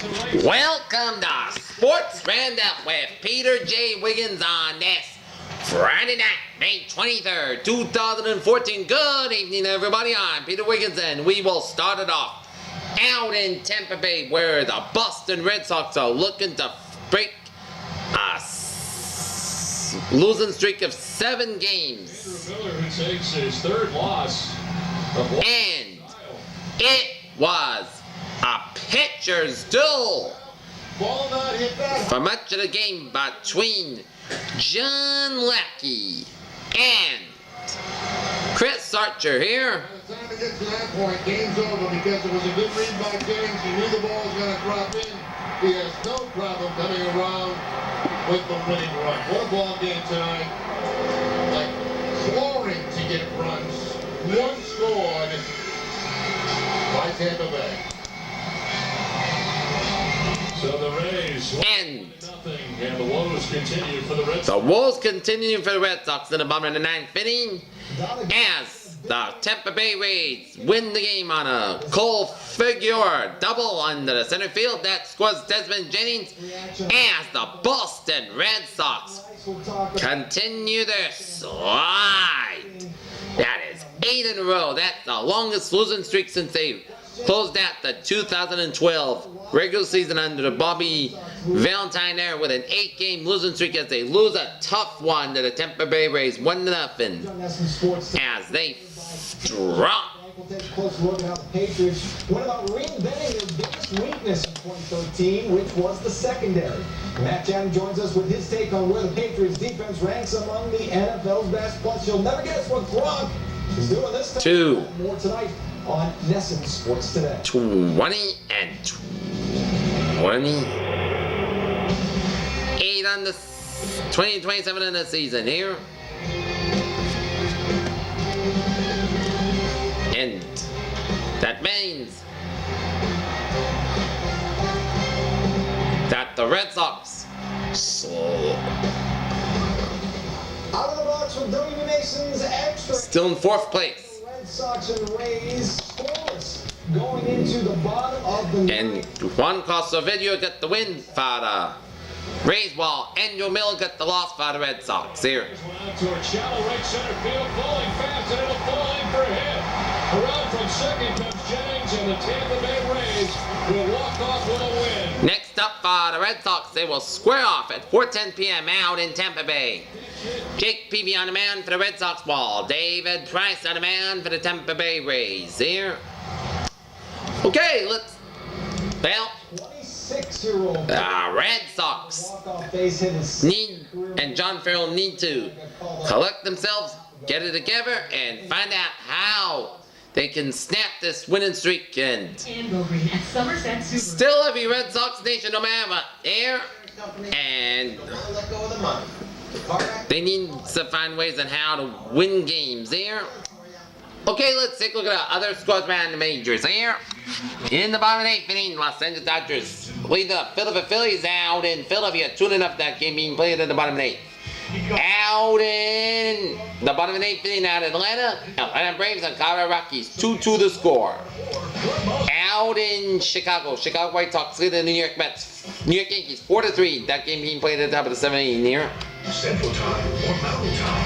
Welcome to Sports Roundup with Peter J. Wiggins on this Friday night, May 23rd, 2014. Good evening, everybody. I'm Peter Wiggins, and we will start it off out in Tampa Bay, where the Boston Red Sox are looking to break a losing streak of 7 games. Miller, who takes his third loss. And it was a pitcher's duel Ball not hit back. for much of the game between John Lackey and Chris Archer here. By the time it gets to that point, game's over because it was a good read by James. He knew the ball was going to drop in. He has no problem coming around with the winning run. What a ball game tonight. Like flooring to get runs. One scored by Tampa Bay. So the Rays And nothing, and the woes continue for the Red Sox. the woes continue for the Red Sox in the bottom of the 9th inning as the Tampa Bay Rays win the game on a Cole Figueroa double under the center field. That scores Desmond Jennings as the Boston Red Sox continue their slide. That is 8 in a row. That's the longest losing streak since they closed out the 2012 regular season under the Bobby Valentine era with an 8-game losing streak as they lose a tough one to the Tampa Bay Rays 1-0 as they drop. We'll take a close look at how the Patriots went about reinventing their biggest weakness in 2013, which was the secondary. Matt Channing joins us with his take on where the Patriots defense ranks among the NFL's best. Plus, you'll never guess what Gronk is doing this time. 2. More tonight on Nesson Sports Today. 20 and 20. 8 on the 20 and 27 in the season here. And that means that the Red Sox Out of the box from W. Mason's extra. still in 4th place. Red Sox and Rays scoreless going into the bottom of the And ninth. Juan Costavideo got the win for the Rays, while Andrew Miller got the loss for the Red Sox here. Went out toward shallow right center field, falling fast, and it'll fall in for a hit. Around from second comes Jennings, and the Tampa Bay Rays will walk off with a win. Next up for the Red Sox, they will square off at 4:10 p.m. out in Tampa Bay. Jake Peavy on the mound for the Red Sox ball. David Price on the mound for the Tampa Bay Rays here. Okay, well, 26-year-old. the Red Sox Walk-off base hit is and John Farrell need to collect themselves, get it together, and find out how they can snap this winning streak. And still every Red Sox nation, no matter what, there, and they need to find ways on how to win games there. Okay, let's take a look at the other scores around the majors here. In the bottom of the 8th inning, Los Angeles Dodgers lead the Philadelphia Phillies out in Philadelphia. 2-0 that game being played in the bottom of the 8th. Out in the bottom of the 8th inning out in Atlanta Braves and Colorado Rockies. 2-2 the score. Out in Chicago White Sox lead the New York Mets. New York Yankees 4-3. That game being played at the top of the 7th inning here. Central Time or Mountain Time.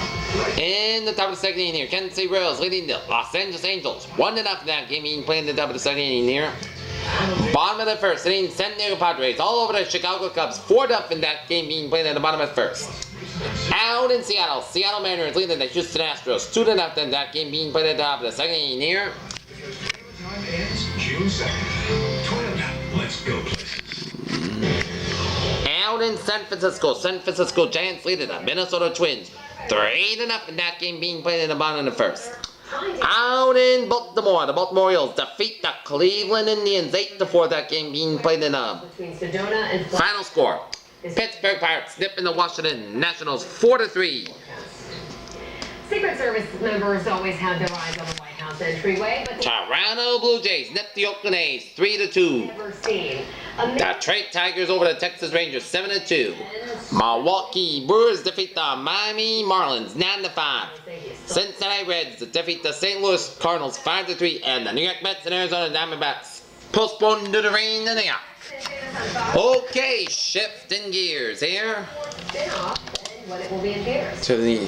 In the top of the 2nd inning here, Kansas City Royals leading the Los Angeles Angels 1-0 that game being played in the top of the 2nd inning here. Bottom of the 1st inning, San Diego Padres all over the Chicago Cubs 4-0 in that game being played at the bottom of the 1st. Out in Seattle Mariners leading the Houston Astros 2-0 in that game being played at the top of the 2nd inning here. Time ends June 2nd. Toyota, let's go places. Out in San Francisco Giants leading the Minnesota Twins 3-0 in that game being played in the bottom of the 1st. Out in Baltimore, the Baltimore Orioles defeat the Cleveland Indians 8-4. That game being played in the final score. Pittsburgh Pirates nipping the Washington Nationals 4-3. Secret Service members always have their eyes on the White House entryway, but Toronto Blue Jays nip the Oakland A's 3-2. never seen. The Detroit Tigers over the Texas Rangers 7-2. Milwaukee Brewers defeat the Miami Marlins 9-5. Cincinnati Reds defeat the St. Louis Cardinals 5-3, and the New York Mets and Arizona Diamondbacks postponed due to rain in New York Okay, shifting gears here Spin-off, and what it will be in theaters. to the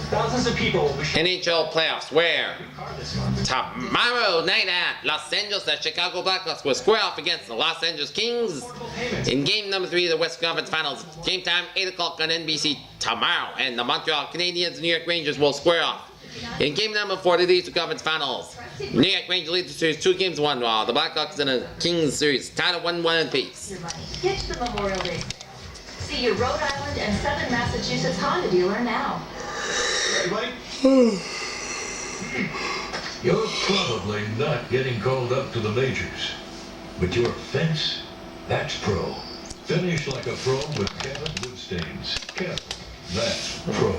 Thousands of people will be NHL playoffs, where car this month. tomorrow night at Los Angeles, the Chicago Blackhawks will square off against the Los Angeles Kings in game number 3 of the West Conference Finals. Game time 8 o'clock on NBC tomorrow, and the Montreal Canadiens and New York Rangers will square off in game number 4 of the Eastern Conference Finals. New York Rangers lead the series 2-1, while the Blackhawks in a Kings series tied at 1-1 apiece. Your money. Get to the Memorial Day sale. See your Rhode Island and Southern Massachusetts Honda dealer now. Everybody? You're probably not getting called up to the majors, but your fence, that's pro. Finish like a pro with Kevin Woodstains. Kevin, that's pro.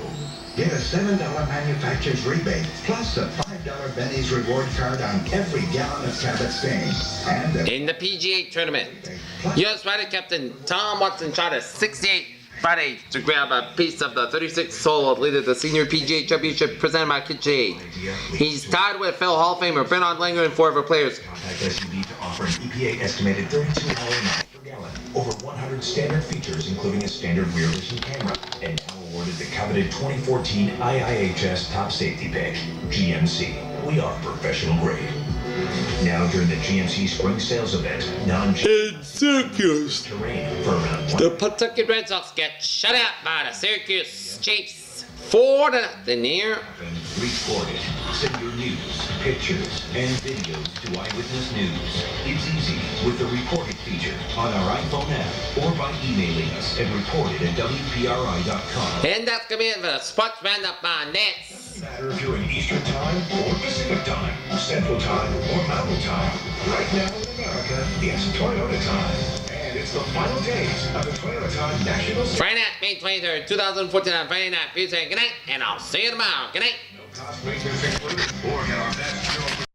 Get a $7 manufacturer's rebate, plus a $5 Benny's reward card on every gallon of Cabot stain. And In the PGA tournament, U.S. Rider Captain Tom Watson shot a 68 Friday to grab a piece of the 36th hole of lead at the Senior PGA Championship presented by KitchenAid. He's tied with fellow Hall of Famer Bernard Langer and 4 of her players. contact SUV to offer an EPA estimated $32 miles per gallon. Over 100 standard features, including a standard rear vision camera. And now awarded the coveted 2014 IIHS Top Safety Pick. GMC. We are professional grade. Now during the GMC Spring Sales Event, In Syracuse, terrain for around the Pawtucket Red Sox get shut out by the Syracuse Chiefs 4-0 here. Reported. Send your news, pictures, and videos to Eyewitness News. It's easy with the Reported feature on our iPhone app or by emailing us at reported@wpri.com. And that's gonna be it for the Sports Roundup on Nets. No matter if you're in Eastern Time or Pacific Time, Central Time or Mountain Time. Right now in America, it's Toyota time. And it's the final days of the Toyota Time National Sales. Friday night, May 23rd, 2014 on Friday night. Please say good night, and I'll see you tomorrow. Good night. Cost maintenance included. Or get our best